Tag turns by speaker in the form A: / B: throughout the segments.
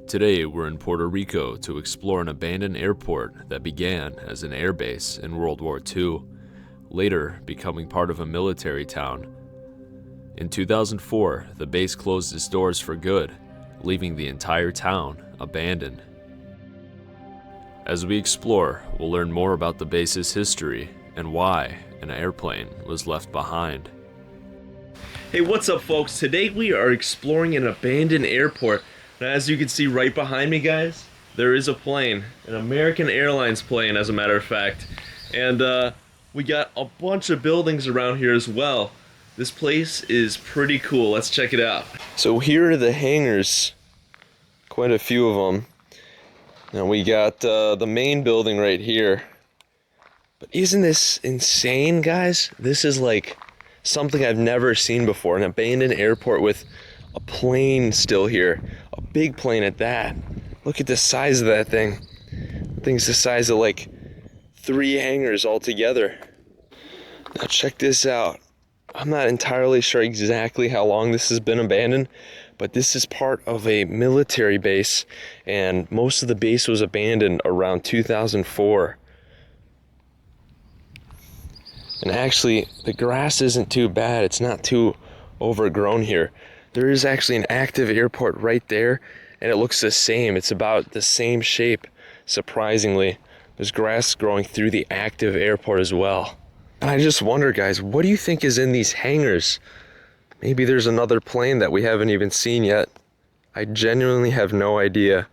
A: Today, we're in Puerto Rico to explore an abandoned airport that began as an airbase in World War II, later becoming part of a military town. In 2004, the base closed its doors for good, leaving the entire town abandoned. As we explore, we'll learn more about the base's history and why an airplane was left behind.
B: Hey, what's up, folks? Today we are exploring an abandoned airport. Now, as you can see right behind me, guys, there is a plane, an American Airlines plane, as a matter of fact. And we got a bunch of buildings around here as well. This place is pretty cool. Let's check it out. So here are the hangars, quite a few of them. Now we got the main building right here. But isn't this insane, guys? This is like something I've never seen before. An abandoned airport with a plane still here. A big plane at that. Look at the size of that thing. The thing's the size of like 3 hangars altogether. Now check this out. I'm not entirely sure exactly how long this has been abandoned, but this is part of a military base, and most of the base was abandoned around 2004. And actually, the grass isn't too bad. It's not too overgrown here. There is actually an active airport right there, and it looks the same. It's about the same shape, surprisingly. There's grass growing through the active airport as well. And I just wonder, guys, what do you think is in these hangars? Maybe there's another plane that we haven't even seen yet. I genuinely have no idea.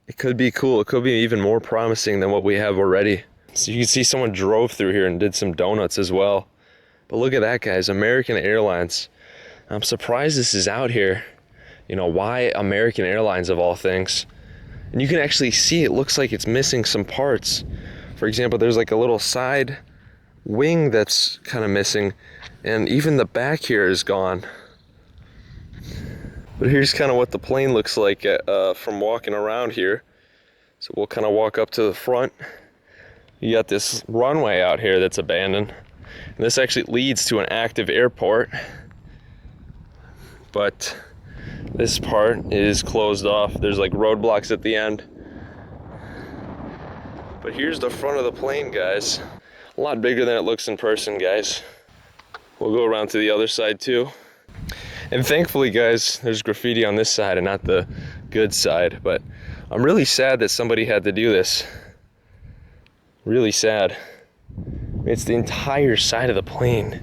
B: It could be cool. It could be even more promising than what we have already. So you can see someone drove through here and did some donuts as well. But look at that, guys, American Airlines. I'm surprised this is out here. You know, why American Airlines of all things? And you can actually see it looks like it's missing some parts. For example, there's like a little side wing that's kind of missing, and even the back here is gone. But here's kind of what the plane looks like from walking around here. So we'll kind of walk up to the front. You got this runway out here that's abandoned. And this actually leads to an active airport. But this part is closed off. There's like roadblocks at the end. But here's the front of the plane, guys. A lot bigger than it looks in person, guys. We'll go around to the other side too. And thankfully, guys, there's graffiti on this side and not the good side. But I'm really sad that somebody had to do this. Really sad. It's the entire side of the plane.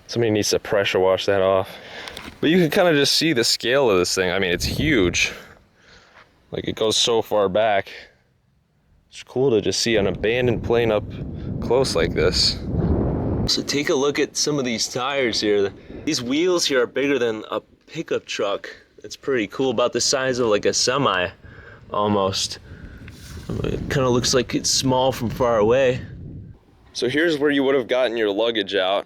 B: Somebody needs to pressure wash that off. But you can kind of just see the scale of this thing. I mean, it's huge. Like, it goes so far back. It's cool to just see an abandoned plane up close like this. So take a look at some of these tires here. These wheels here are bigger than a pickup truck. It's pretty cool, about the size of like a semi, almost. It kind of looks like it's small from far away. So here's where you would have gotten your luggage out.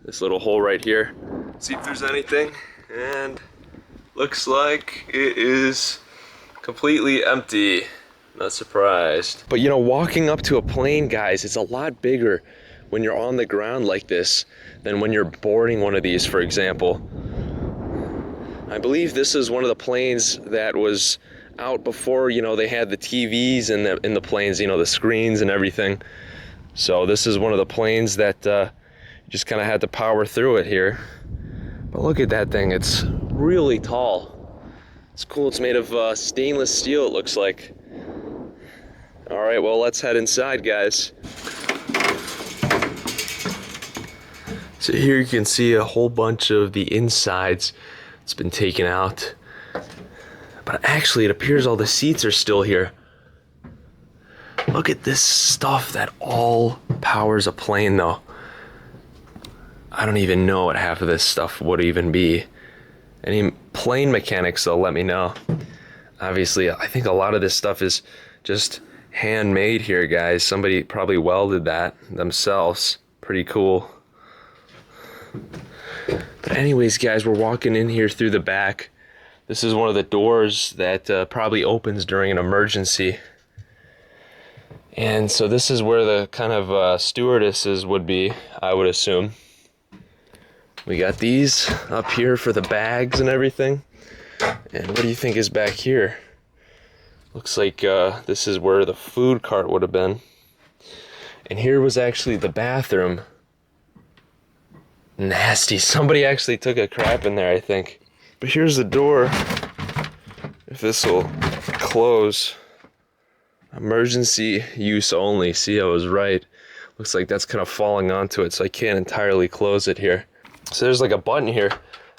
B: This little hole right here. See if there's anything, and looks like it is completely empty. Not surprised. But you know, walking up to a plane, guys, it's a lot bigger when you're on the ground like this than when you're boarding one of these, for example. I believe this is one of the planes that was out before, you know, they had the TVs in the planes, you know, the screens and everything. So this is one of the planes that you just kind of had to power through it here. But look at that thing, it's really tall. It's cool, it's made of stainless steel, it looks like. All right, well, let's head inside, guys. So here you can see a whole bunch of the insides. It's been taken out. But actually, it appears all the seats are still here. Look at this stuff that all powers a plane, though. I don't even know what half of this stuff would even be. Any plane mechanics, though, let me know. Obviously, I think a lot of this stuff is just handmade here, guys. Somebody probably welded that themselves. Pretty cool. But anyways, guys, we're walking in here through the back. This is one of the doors that probably opens during an emergency. And so this is where the kind of stewardesses would be, I would assume. We got these up here for the bags and everything. And what do you think is back here? Looks like this is where the food cart would have been. And here was actually the bathroom. Nasty. Somebody actually took a crap in there, I think. But here's the door. If this will close. Emergency use only. See, I was right. Looks like that's kind of falling onto it, so I can't entirely close it here. So there's like a button here.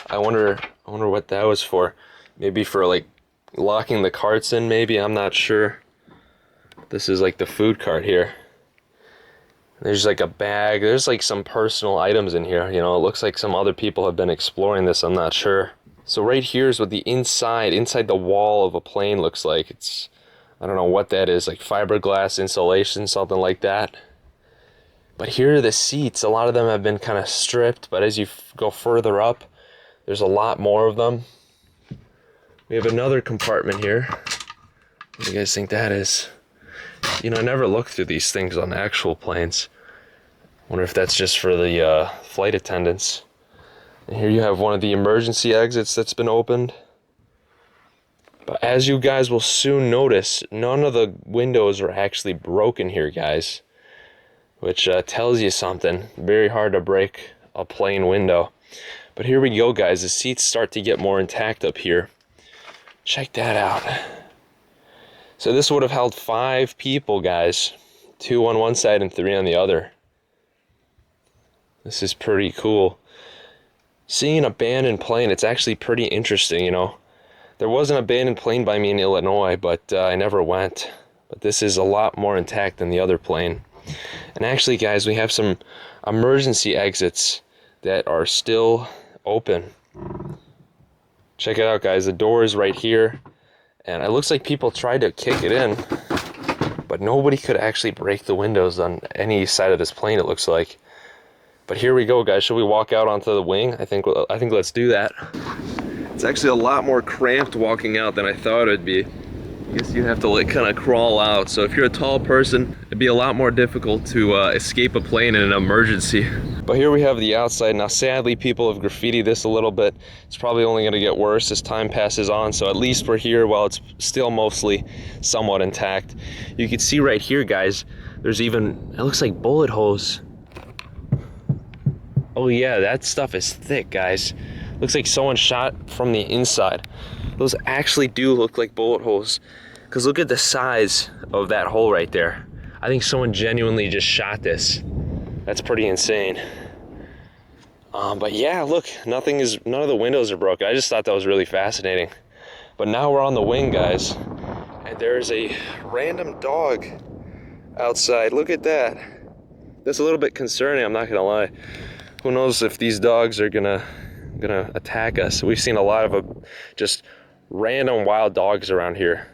B: I wonder what that was for. Maybe for like locking the carts in, maybe. I'm not sure. This is like the food cart here. There's like a bag. There's like some personal items in here. You know, it looks like some other people have been exploring this. I'm not sure. So right here is what the inside the wall of a plane looks like. It's, I don't know what that is, like fiberglass insulation, something like that. But here are the seats. A lot of them have been kind of stripped, but as you go further up, there's a lot more of them. We have another compartment here. What do you guys think that is? You know, I never looked through these things on actual planes. Wonder if that's just for the flight attendants. And here you have one of the emergency exits that's been opened. But as you guys will soon notice, none of the windows are actually broken here, guys. Which tells you something. Very hard to break a plane window. But here we go, guys. The seats start to get more intact up here. Check that out. So this would have held 5 people, guys. 2 on one side and 3 on the other. This is pretty cool. Seeing an abandoned plane, it's actually pretty interesting, you know. There was an abandoned plane by me in Illinois, but I never went. But this is a lot more intact than the other plane. And actually, guys, we have some emergency exits that are still open. Check it out, guys. The door is right here. And it looks like people tried to kick it in, but nobody could actually break the windows on any side of this plane, it looks like. But here we go, guys. Should we walk out onto the wing? I think let's do that. It's actually a lot more cramped walking out than I thought it'd be. I guess you have to like kind of crawl out. So if you're a tall person, it'd be a lot more difficult to escape a plane in an emergency. But here we have the outside. Now sadly, people have graffitied this a little bit. It's probably only going to get worse as time passes on. So at least we're here while it's still mostly somewhat intact. You can see right here, guys, there's even, it looks like bullet holes. Oh yeah, that stuff is thick, guys. Looks like someone shot from the inside. Those actually do look like bullet holes. Because look at the size of that hole right there. I think someone genuinely just shot this. That's pretty insane. But yeah, look, none of the windows are broken. I just thought that was really fascinating. But now we're on the wing, guys. And there's a random dog outside. Look at that. That's a little bit concerning, I'm not gonna lie. Who knows if these dogs are gonna attack us. We've seen a lot of just random wild dogs around here.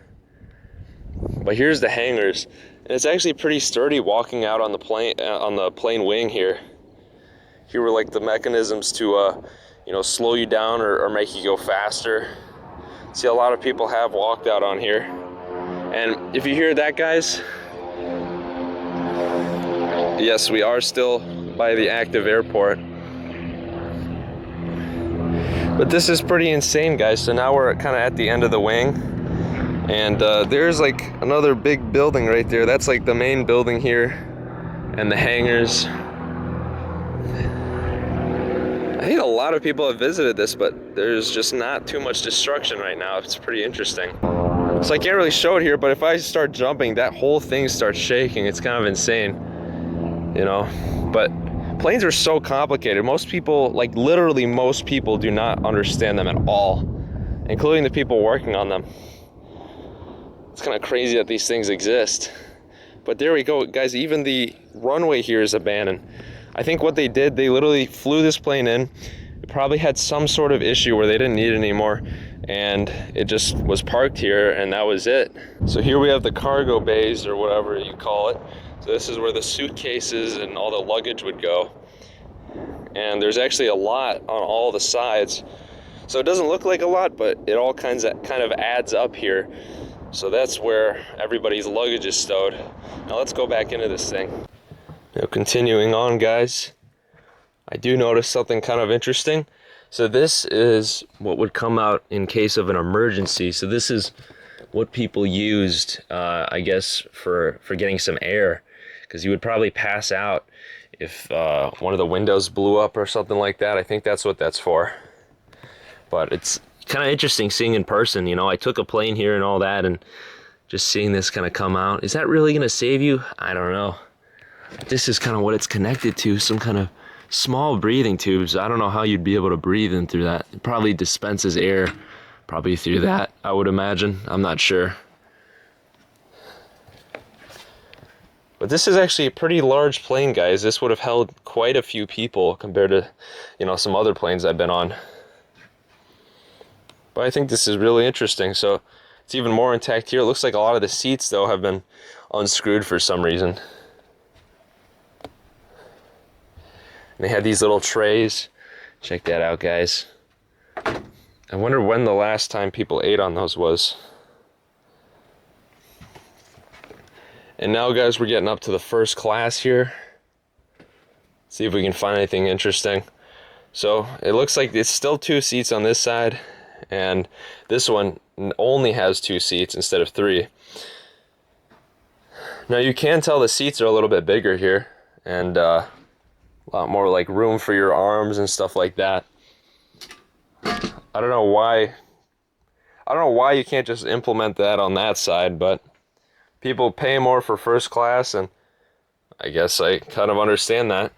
B: But here's the hangars, and it's actually pretty sturdy walking out on the plane wing here. Here were like the mechanisms to you know, slow you down or make you go faster. See, a lot of people have walked out on here. And if you hear that, guys, yes, we are still by the active airport. But this is pretty insane, guys. So now we're kind of at the end of the wing. And there's like another big building right there. That's like the main building here. And the hangars. I think a lot of people have visited this, but there's just not too much destruction right now. It's pretty interesting. So I can't really show it here, but if I start jumping, that whole thing starts shaking. It's kind of insane, you know. But planes are so complicated. Most people, like literally most people, do not understand them at all, including the people working on them. It's kind of crazy that these things exist. But there we go, guys. Even the runway here is abandoned. I think what they did, they literally flew this plane in. It probably had some sort of issue where they didn't need it anymore, and it just was parked here, and that was it. So here we have the cargo bays, or whatever you call it. So this is where the suitcases and all the luggage would go. And there's actually a lot on all the sides. So it doesn't look like a lot, but it all kind of adds up here. So that's where everybody's luggage is stowed. Now let's go back into this thing. Now continuing on, guys, I do notice something kind of interesting. So this is what would come out in case of an emergency. So this is what people used, I guess, for getting some air, because you would probably pass out if one of the windows blew up or something like that. I think that's what that's for. But it's kind of interesting seeing in person. You know, I took a plane here and all that, and just seeing this kind of come out. Is that really gonna save you? I don't know. This is kind of what it's connected to, some kind of small breathing tubes. I don't know how you'd be able to breathe in through that. It probably dispenses air probably through that, I would imagine. I'm not sure. But this is actually a pretty large plane, guys. This would have held quite a few people compared to, you know, some other planes I've been on. But I think this is really interesting. So it's even more intact here. It looks like a lot of the seats, though, have been unscrewed for some reason. And they had these little trays. Check that out, guys. I wonder when the last time people ate on those was. And now, guys, we're getting up to the first class here. See if we can find anything interesting. So it looks like it's still 2 seats on this side, and this one only has 2 seats instead of 3. Now you can tell the seats are a little bit bigger here, and a lot more like room for your arms and stuff like that. I don't know why you can't just implement that on that side, but people pay more for first class, and I guess I kind of understand that.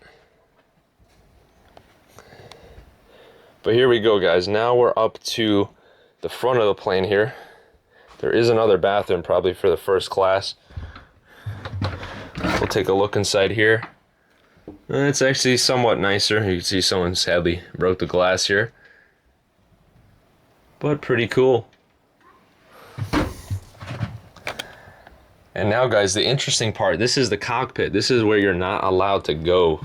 B: But here we go, guys. Now we're up to the front of the plane here. There is another bathroom probably for the first class. We'll take a look inside here. It's actually somewhat nicer. You can see someone sadly broke the glass here. But pretty cool. And now, guys, the interesting part. This is the cockpit. This is where you're not allowed to go.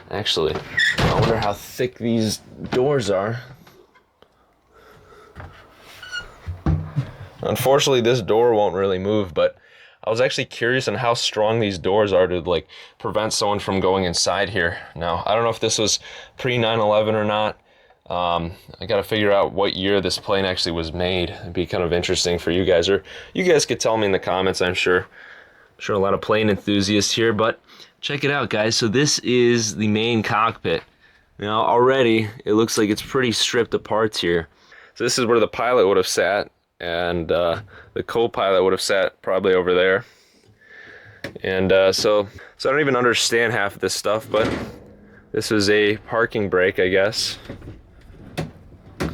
B: Actually, I wonder how thick these doors are. Unfortunately, this door won't really move, but I was actually curious on how strong these doors are to like prevent someone from going inside here. Now, I don't know if this was pre 9/11 or not. I gotta figure out what year this plane actually was made. It'd be kind of interesting for you guys, or you guys could tell me in the comments. I'm sure a lot of plane enthusiasts here, but check it out, guys. So this is the main cockpit. Now already it looks like it's pretty stripped of parts here. So this is where the pilot would have sat, and the co-pilot would have sat probably over there. And so I don't even understand half of this stuff, but this is a parking brake, I guess.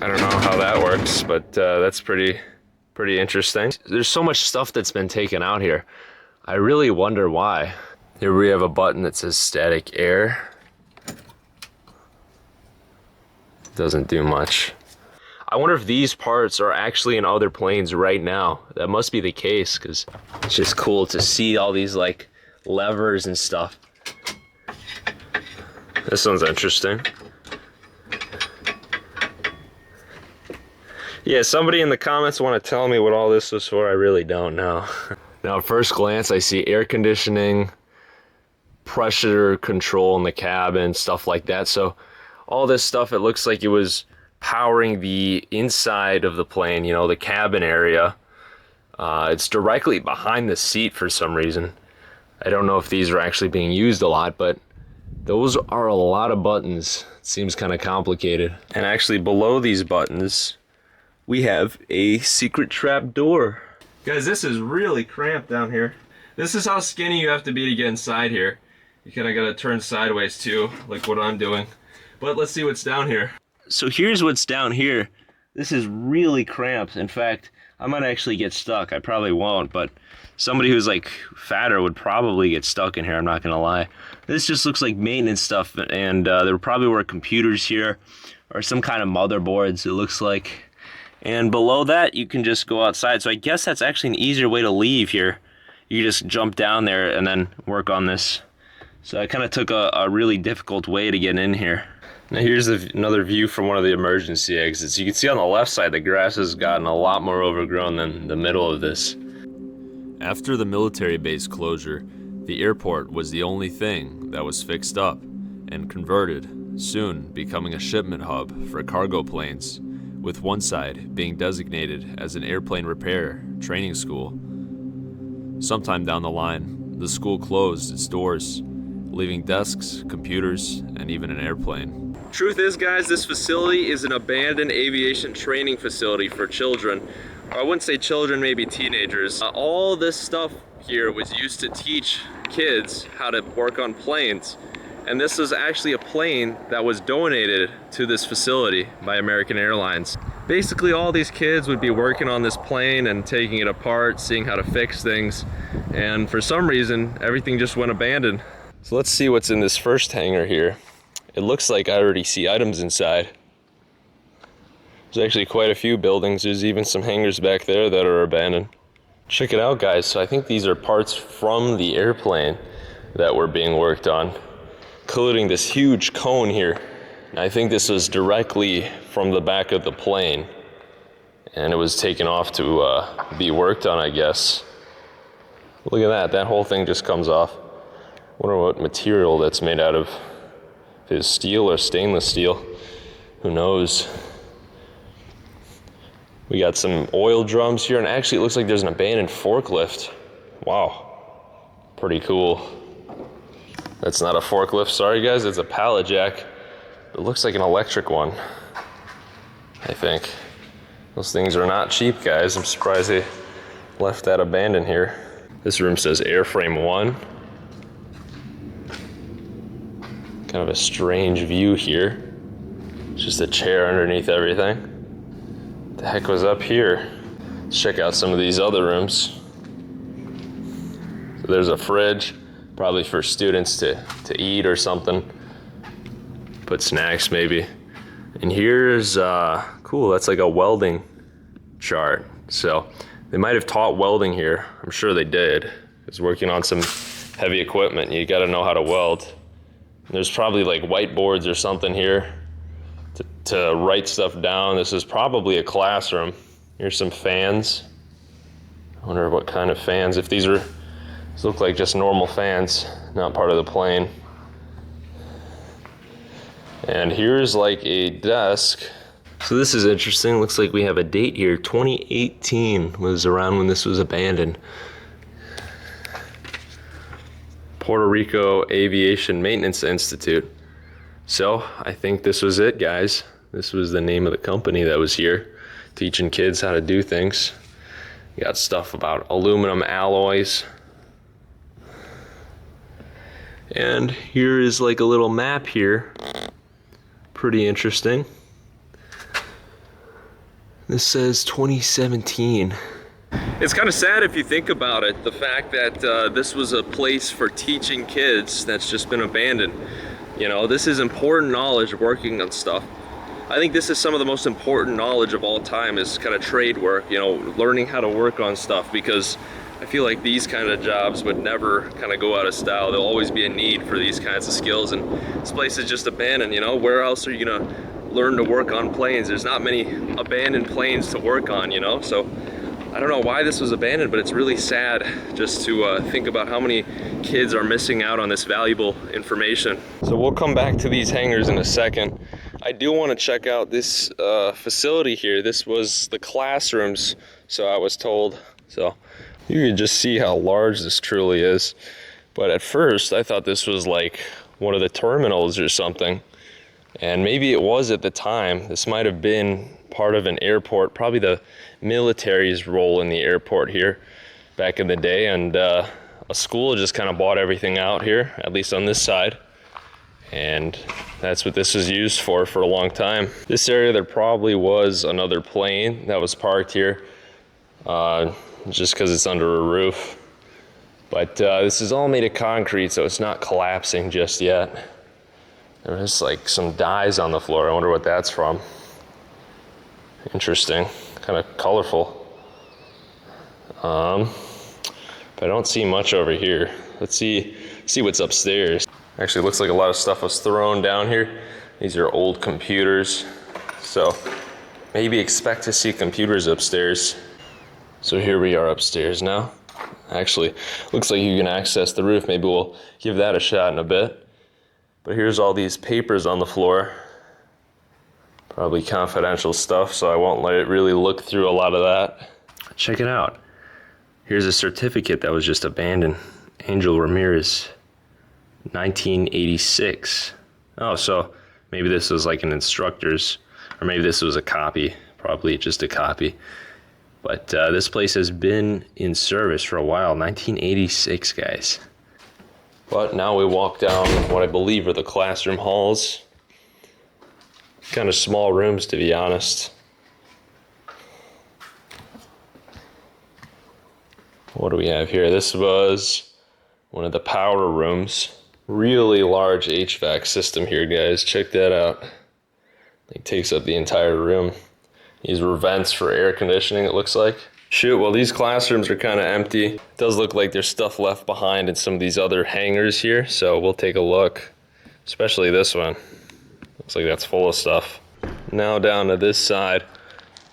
B: I don't know how that works, but that's pretty interesting. There's so much stuff that's been taken out here. I really wonder why. Here we have a button that says static air. Doesn't do much. I wonder if these parts are actually in other planes right now. That must be the case, because it's just cool to see all these like levers and stuff. This one's interesting. Yeah, somebody in the comments want to tell me what all this was for. I really don't know. Now, at first glance, I see air conditioning, pressure control in the cabin, stuff like that. So all this stuff, it looks like it was powering the inside of the plane, you know, the cabin area. It's directly behind the seat for some reason. I don't know if these are actually being used a lot, but those are a lot of buttons. It seems kind of complicated. And actually below these buttons, we have a secret trap door. Guys, this is really cramped down here. This is how skinny you have to be to get inside here. You kind of got to turn sideways too, like what I'm doing. But let's see what's down here. So here's what's down here. This is really cramped. In fact, I might actually get stuck. I probably won't, but somebody who's like fatter would probably get stuck in here, I'm not gonna lie. This just looks like maintenance stuff, and there probably were computers here or some kind of motherboards, it looks like. And below that, you can just go outside. So I guess that's actually an easier way to leave here. You just jump down there and then work on this. So I kind of took a really difficult way to get in here. Now here's another view from one of the emergency exits. You can see on the left side, the grass has gotten a lot more overgrown than the middle of this.
A: After the military base closure, the airport was the only thing that was fixed up and converted soon becoming a shipment hub for cargo planes, with one side being designated as an airplane repair training school. Sometime down the line, the school closed its doors, leaving desks, computers, and even an airplane.
B: Truth is, guys, this facility is an abandoned aviation training facility for children. I wouldn't say children, maybe teenagers. All this stuff here was used to teach kids how to work on planes. And this was actually a plane that was donated to this facility by American Airlines. Basically, all these kids would be working on this plane and taking it apart, seeing how to fix things. And for some reason, everything just went abandoned. So let's see what's in this first hangar here. It looks like I already see items inside. There's actually quite a few buildings. There's even some hangars back there that are abandoned. Check it out, guys. So I think these are parts from the airplane that were being worked on, including this huge cone here. And I think this was directly from the back of the plane, and it was taken off to be worked on, I guess. Look at that whole thing just comes off. Wonder what material that's made out of. If it's steel or stainless steel, who knows? We got some oil drums here, and actually it looks like there's an abandoned forklift. Wow, pretty cool. That's not a forklift, sorry guys, it's a pallet jack. It looks like an electric one, I think. Those things are not cheap, guys. I'm surprised they left that abandoned here. This room says airframe 1. Kind of a strange view here. It's just a chair underneath everything. The heck was up here? Let's check out some of these other rooms. So there's a fridge, probably for students to eat or something. Put snacks maybe. And here's, cool, that's like a welding chart. So they might have taught welding here. I'm sure they did. It's working on some heavy equipment. You gotta know how to weld. And there's probably like whiteboards or something here to write stuff down. This is probably a classroom. Here's some fans. I wonder what kind of fans. If these look like just normal fans, not part of the plane. And here's like a desk. So this is interesting. Looks like we have a date here. 2018 was around when this was abandoned. Puerto Rico Aviation Maintenance Institute. So I think this was it, guys. This was the name of the company that was here, teaching kids how to do things. You got stuff about aluminum alloys. And here is like a little map here. Pretty interesting. This says 2017. It's kind of sad if you think about it, the fact that this was a place for teaching kids that's just been abandoned. You know, this is important knowledge of working on stuff. I think this is some of the most important knowledge of all time, is kind of trade work, you know, learning how to work on stuff, because I feel like these kind of jobs would never kind of go out of style. There'll always be a need for these kinds of skills, and this place is just abandoned, you know. Where else are you gonna learn to work on planes? There's not many abandoned planes to work on, you know. So I don't know why this was abandoned, but it's really sad just to think about how many kids are missing out on this valuable information. So we'll come back to these hangars in a second. I do want to check out this facility here. This was the classrooms, so I was told. So you can just see how large this truly is. But at first, I thought this was like one of the terminals or something. And maybe it was at the time. This might have been part of an airport, probably the military's role in the airport here back in the day. And a school just kind of bought everything out here, at least on this side. And that's what this was used for a long time. This area, there probably was another plane that was parked here, just because it's under a roof. But this is all made of concrete, so it's not collapsing just yet. There's like some dyes on the floor. I wonder what that's from. Interesting, kind of colorful. But I don't see much over here. Let's see what's upstairs. Actually, it looks like a lot of stuff was thrown down here. These are old computers, so maybe expect to see computers upstairs. So here we are upstairs now. Actually, looks like you can access the roof. Maybe we'll give that a shot in a bit. But here's all these papers on the floor. Probably confidential stuff, so I won't let it really look through a lot of that. Check it out. Here's a certificate that was just abandoned. Angel Ramirez, 1986. Oh, so maybe this was like an instructor's, or maybe this was a copy, probably just a copy. But this place has been in service for a while, 1986, guys. But now we walk down what I believe are the classroom halls. Kind of small rooms, to be honest. What do we have here? This was one of the power rooms. Really large HVAC system here, guys. Check that out. It takes up the entire room. These were vents for air conditioning, it looks like. Shoot, well, these classrooms are kind of empty. It does look like there's stuff left behind in some of these other hangars here, so we'll take a look. Especially this one. Looks like that's full of stuff. Now down to this side.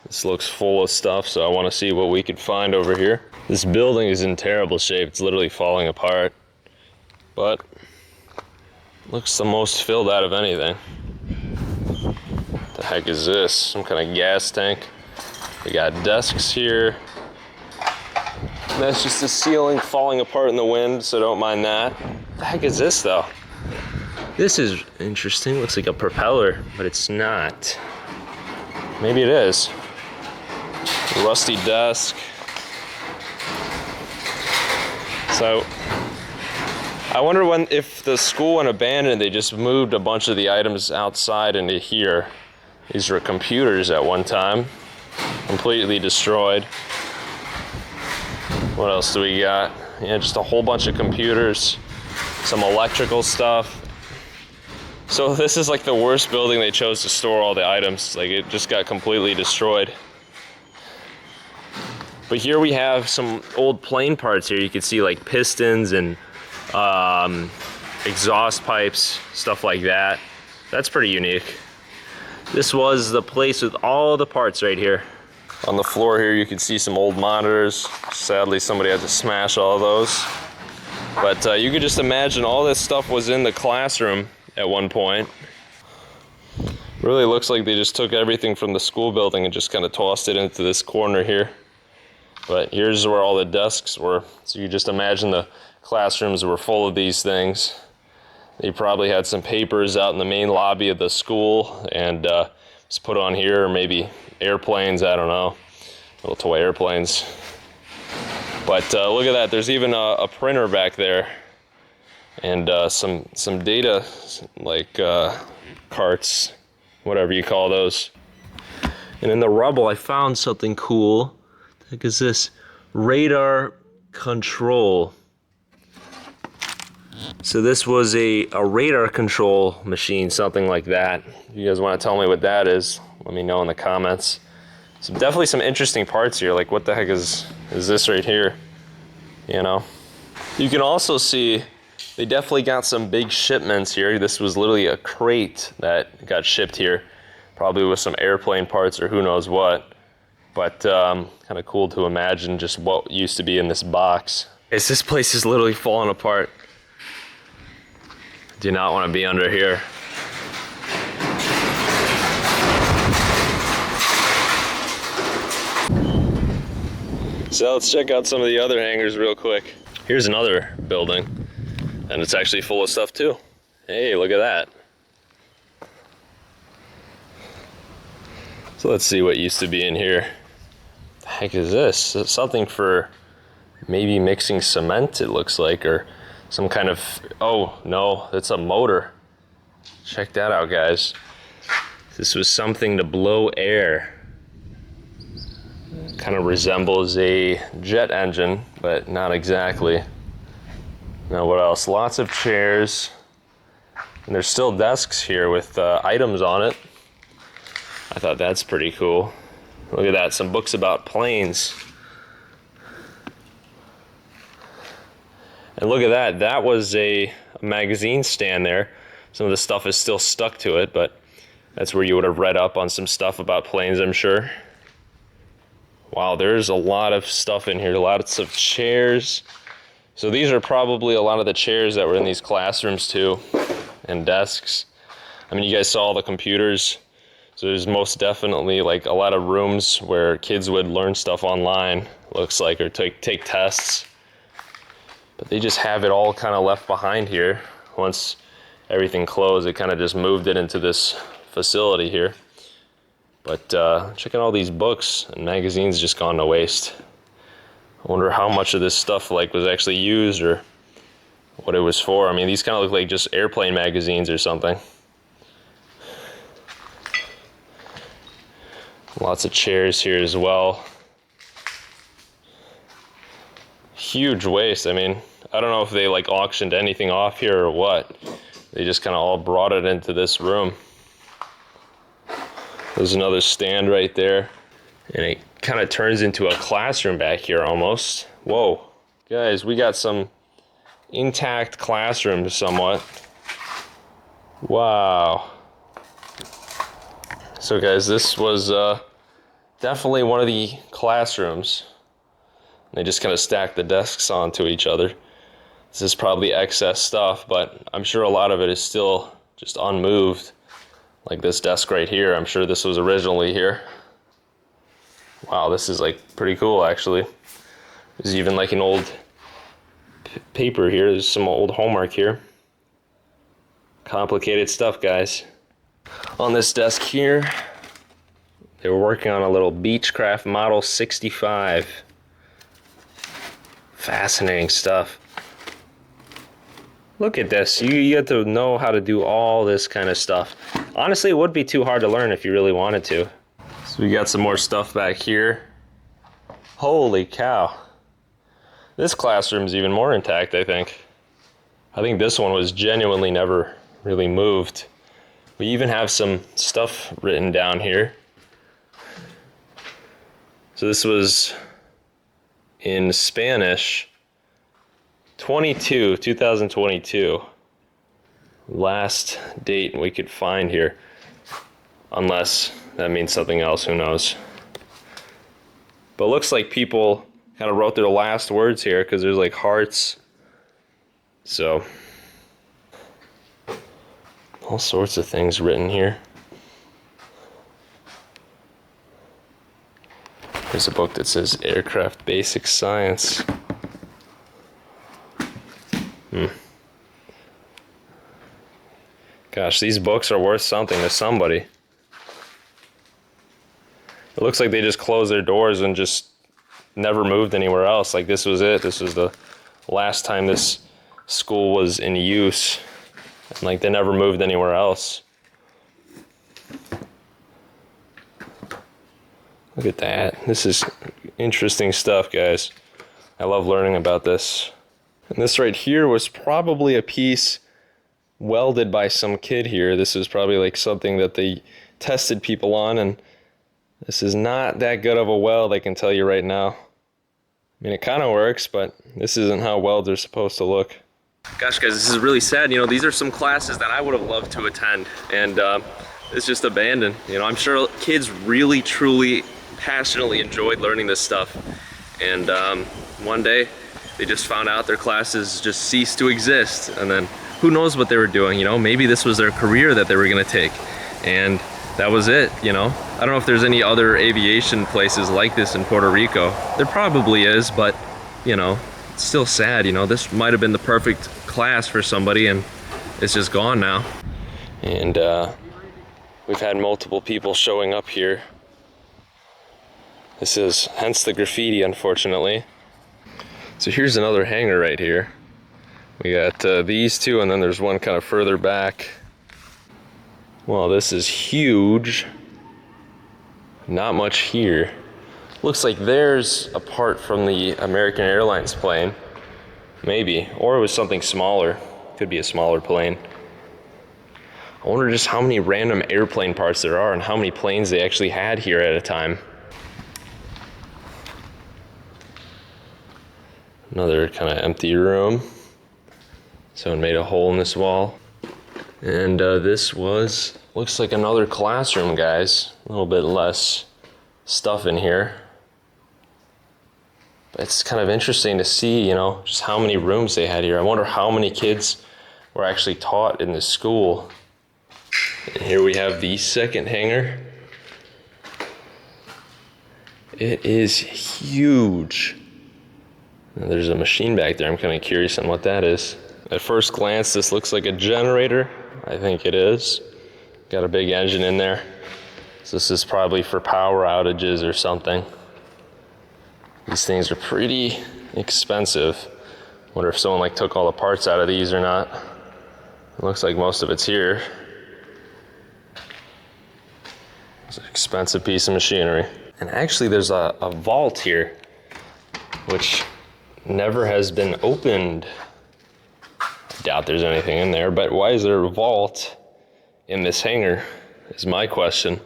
B: This looks full of stuff, so I want to see what we could find over here. This building is in terrible shape. It's literally falling apart. But looks the most filled out of anything. What the heck is this? Some kind of gas tank. We got desks here. That's just the ceiling falling apart in the wind, so don't mind that. What the heck is this, though? This is interesting. Looks like a propeller, but it's not. Maybe it is. Rusty desk. So, I wonder if the school went abandoned, they just moved a bunch of the items outside into here. These were computers at one time. Completely destroyed. What else do we got? Yeah, just a whole bunch of computers. Some electrical stuff. So this is like the worst building they chose to store all the items. Like, it just got completely destroyed. But here we have some old plane parts here. You can see like pistons and exhaust pipes, stuff like that. That's pretty unique. This was the place with all the parts right here. On the floor here, you can see some old monitors. Sadly, somebody had to smash all of those. But you could just imagine all this stuff was in the classroom at one point. Really looks like they just took everything from the school building and just kind of tossed it into this corner here. But here's where all the desks were. So you just imagine the classrooms were full of these things. They probably had some papers out in the main lobby of the school and just put on here, or maybe airplanes, I don't know. Little toy airplanes. But look at that, there's even a printer back there. And some data, like carts, whatever you call those. And in the rubble, I found something cool. What the heck is this? Radar control. So this was a radar control machine, something like that. If you guys want to tell me what that is, let me know in the comments. So definitely some interesting parts here. Like, what the heck is this right here? You know? You can also see they definitely got some big shipments here. This was literally a crate that got shipped here, probably with some airplane parts or who knows what. But kind of cool to imagine just what used to be in this box. This place is literally falling apart. Do not want to be under here. So let's check out some of the other hangars real quick. Here's another building. And it's actually full of stuff too. Hey, look at that. So let's see what used to be in here. The heck is this? It's something for maybe mixing cement, it looks like, or some kind of, oh no, that's a motor. Check that out, guys. This was something to blow air. Kind of resembles a jet engine, but not exactly. Now what else? Lots of chairs. And there's still desks here with items on it. I thought that's pretty cool. Look at that, some books about planes. And look at that, that was a magazine stand there. Some of the stuff is still stuck to it, but that's where you would have read up on some stuff about planes, I'm sure. Wow, there's a lot of stuff in here, lots of chairs. So these are probably a lot of the chairs that were in these classrooms too. and desks. I mean, you guys saw all the computers. So there's most definitely like a lot of rooms where kids would learn stuff online, looks like, or take tests. But they just have it all kind of left behind here. Once everything closed, they kind of just moved it into this facility here. But check out all these books and magazines just gone to waste. I wonder how much of this stuff like was actually used or what it was for. I mean, these kind of look like just airplane magazines or something. Lots of chairs here as well. Huge waste. I mean, I don't know if they like auctioned anything off here or what. They just kind of all brought it into this room. There's another stand right there. And it kind of turns into a classroom back here almost. Whoa. Guys, we got some intact classrooms somewhat. Wow. So guys, this was definitely one of the classrooms. They just kind of stacked the desks onto each other. This is probably excess stuff, but I'm sure a lot of it is still just unmoved. Like this desk right here, I'm sure this was originally here. Wow, this is like pretty cool actually. There's even like an old paper here. There's some old homework here. Complicated stuff, guys. On this desk here, they were working on a little Beechcraft Model 65. Fascinating stuff. Look at this. You get to know how to do all this kind of stuff. Honestly, it would be too hard to learn if you really wanted to. So we got some more stuff back here. Holy cow. This classroom's even more intact, I think. I think this one was genuinely never really moved. We even have some stuff written down here. So this was in Spanish, 2022. Last date we could find here. Unless that means something else, who knows. But it looks like people kind of wrote their last words here because there's like hearts. So, all sorts of things written here. There's a book that says Aircraft Basic Science. Gosh, these books are worth something to somebody. It looks like they just closed their doors and just never moved anywhere else. Like this was it. This was the last time this school was in use. And like they never moved anywhere else. Look at that. This is interesting stuff, guys. I love learning about this. And this right here was probably a piece welded by some kid here. This is probably like something that they tested people on, and this is not that good of a weld, I can tell you right now. I mean, it kind of works, but this isn't how welds are supposed to look. Gosh, guys, this is really sad. You know, these are some classes that I would have loved to attend, and it's just abandoned. You know, I'm sure kids really, truly, passionately enjoyed learning this stuff, and one day they just found out their classes just ceased to exist, and then who knows what they were doing. You know, maybe this was their career that they were going to take, and that was it. You know, I don't know if there's any other aviation places like this in Puerto Rico. There probably is, but you know, it's still sad. You know, this might have been the perfect class for somebody, and it's just gone now. And we've had multiple people showing up here. This is hence the graffiti, unfortunately. So here's another hangar right here. We got these two, and then there's one kind of further back. Well, this is huge. Not much here. Looks like there's a part from the American Airlines plane. Maybe. Or it was something smaller. Could be a smaller plane. I wonder just how many random airplane parts there are and how many planes they actually had here at a time. Another kind of empty room. Someone made a hole in this wall. And this looks like another classroom, guys. A little bit less stuff in here. But it's kind of interesting to see, you know, just how many rooms they had here. I wonder how many kids were actually taught in this school. And here we have the second hangar. It is huge. Now, there's a machine back there. I'm kind of curious on what that is. At first glance, this looks like a generator. I think it is. Got a big engine in there. So this is probably for power outages or something. These things are pretty expensive. Wonder if someone like took all the parts out of these or not. It looks like most of it's here. It's an expensive piece of machinery. And actually there's a vault here, which never has been opened. I doubt there's anything in there, but why is there a vault in this hangar is my question.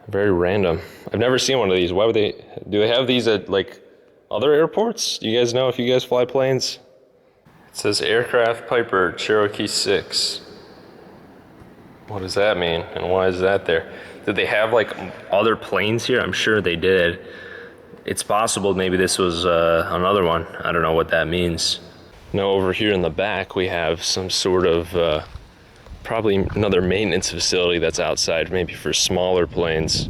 B: Very random. I've never seen one of these. Why would do they have these at like other airports? Do you guys know if you guys fly planes? It says Aircraft Piper Cherokee 6. What does that mean? And why is that there? Did they have like other planes here? I'm sure they did. It's possible maybe this was another one. I don't know what that means. Now over here in the back we have some sort of probably another maintenance facility that's outside, maybe for smaller planes.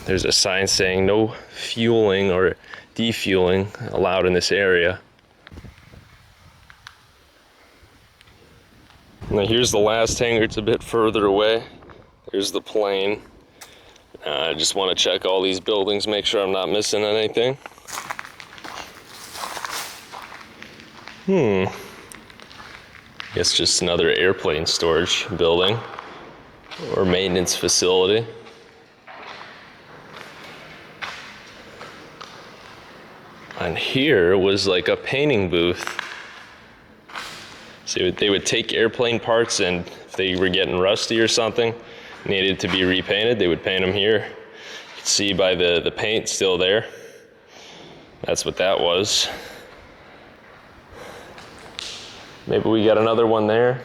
B: There's a sign saying no fueling or defueling allowed in this area. Now here's the last hangar. It's a bit further away. There's the plane. I just want to check all these buildings, make sure I'm not missing anything. Guess just another airplane storage building or maintenance facility. And here was like a painting booth. So they would take airplane parts, and if they were getting rusty or something, needed to be repainted, they would paint them here. You can see by the paint still there. That's what that was. Maybe we got another one there.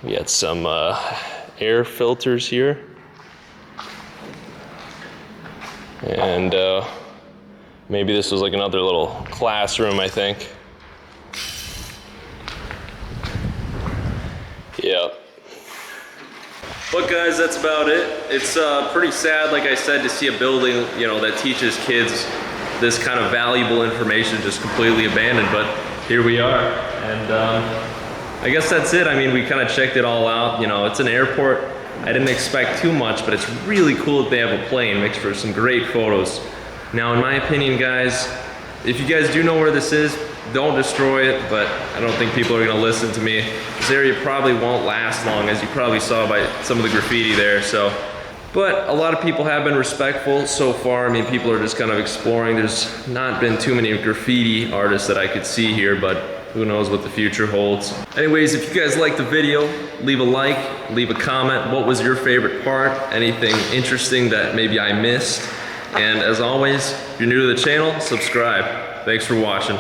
B: We got some air filters here. And maybe this was like another little classroom, I think. Yeah. But guys, that's about it. It's pretty sad, like I said, to see a building, you know, that teaches kids this kind of valuable information just completely abandoned, but here we are. And I guess that's it. I mean, we kind of checked it all out. You know, it's an airport. I didn't expect too much, but it's really cool that they have a plane. Makes for some great photos. Now, in my opinion, guys, if you guys do know where this is, don't destroy it, but I don't think people are gonna listen to me. This area probably won't last long, as you probably saw by some of the graffiti there, so. But a lot of people have been respectful so far. I mean, people are just kind of exploring. There's not been too many graffiti artists that I could see here, but who knows what the future holds. Anyways, if you guys liked the video, leave a like, leave a comment. What was your favorite part? Anything interesting that maybe I missed? And as always, if you're new to the channel, subscribe. Thanks for watching.